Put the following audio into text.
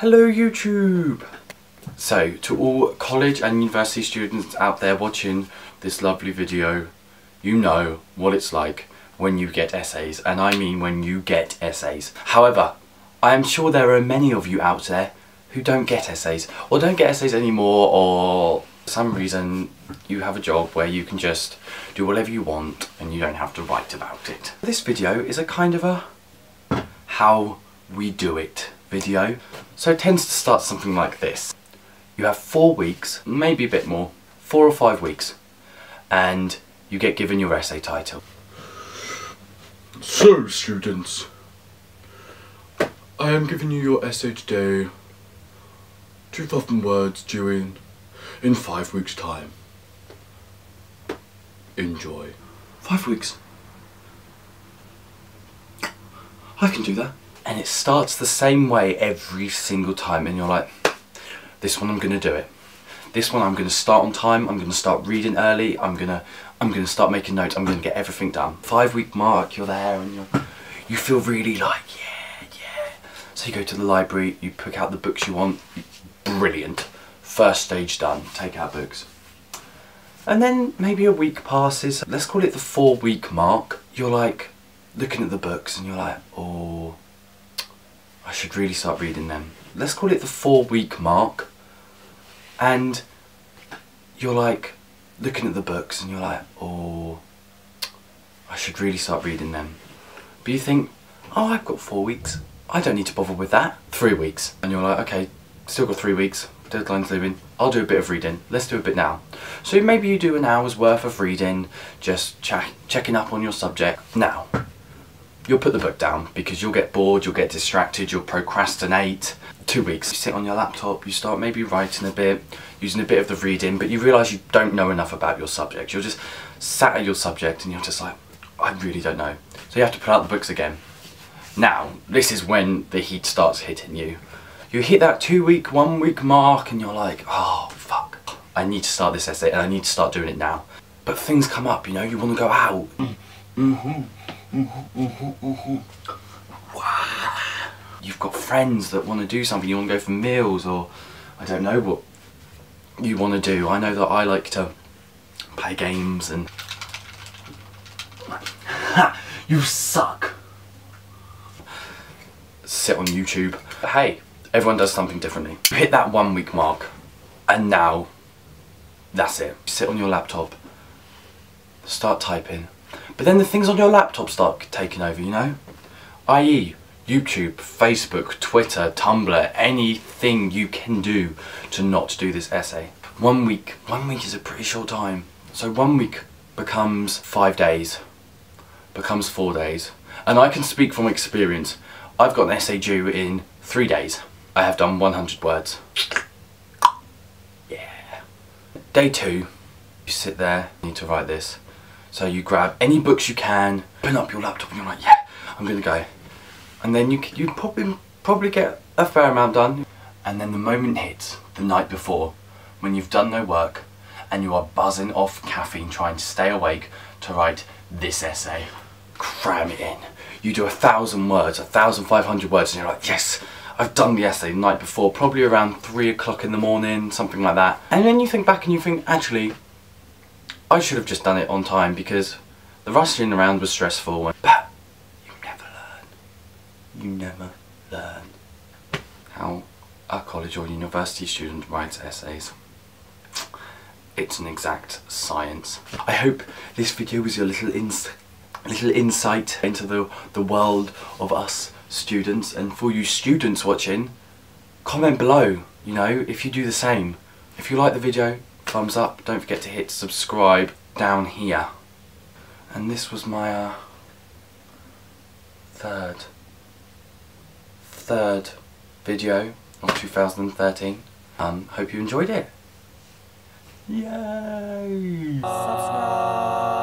Hello YouTube! So, to all college and university students out there watching this lovely video, you know what it's like when you get essays, and I mean when you get essays. However, I am sure there are many of you out there who don't get essays, or don't get essays anymore, or for some reason you have a job where you can just do whatever you want and you don't have to write about it. This video is a kind of a how we do it video. So it tends to start something like this. You have 4 weeks, maybe a bit more, 4 or 5 weeks, and you get given your essay title. So students, I am giving you your essay today, 2,000 words due in 5 weeks time. Enjoy. 5 weeks? I can do that. And it starts the same way every single time, and you're like, this one I'm gonna do it. This one I'm gonna start on time, I'm gonna start reading early, I'm gonna start making notes, I'm gonna get everything done. 5 week mark, you're there and you feel really like, yeah. So you go to the library, you pick out the books you want, brilliant. First stage done, take out books. And then maybe a week passes, let's call it the 4 week mark. You're like, looking at the books and you're like, oh, I should really start reading them. Let's call it the 4 week mark, and you're like looking at the books and you're like, oh, I should really start reading them. But you think, oh, I've got 4 weeks, I don't need to bother with that. 3 weeks, and you're like, okay, still got 3 weeks, deadline's looming, I'll do a bit of reading, let's do a bit now. So maybe you do an hour's worth of reading, just checking up on your subject. Now, you'll put the book down because you'll get bored, you'll get distracted, you'll procrastinate. 2 weeks, you sit on your laptop, you start maybe writing a bit, using a bit of the reading, but you realise you don't know enough about your subject. You're just sat at your subject and you're just like, I really don't know. So you have to put out the books again. Now, this is when the heat starts hitting you. You hit that 2 week, 1 week mark and you're like, oh fuck, I need to start this essay and I need to start doing it now. But things come up, you know, you want to go out. Wow. You've got friends that want to do something, you want to go for meals, or I don't know what you want to do. I know that I like to play games and you suck. Sit on YouTube. But hey, everyone does something differently. You hit that 1 week mark and now that's it. You sit on your laptop, start typing. But then the things on your laptop start taking over, you know? i.e. YouTube, Facebook, Twitter, Tumblr, anything you can do to not do this essay. 1 week. 1 week is a pretty short time. So 1 week becomes 5 days, becomes 4 days. And I can speak from experience. I've got an essay due in 3 days. I have done 100 words. Yeah. Day 2, you sit there, you need to write this. So you grab any books you can, open up your laptop and you're like, yeah, I'm gonna go. And then you probably get a fair amount done. And then the moment hits, the night before, when you've done no work and you are buzzing off caffeine trying to stay awake to write this essay. Cram it in. You do 1,000 words, 1,500 words and you're like, yes, I've done the essay the night before, probably around 3 o'clock in the morning, something like that. And then you think back and you think, actually, I should have just done it on time because the rushing around was stressful. But you never learn. You never learn how a college or university student writes essays. It's an exact science. I hope this video was your little insight into the world of us students. And for you students watching, comment below, you know, if you do the same. If you like the video, thumbs up, don't forget to hit subscribe down here. And this was my third video of 2013. Hope you enjoyed it. Yay! Subscribe!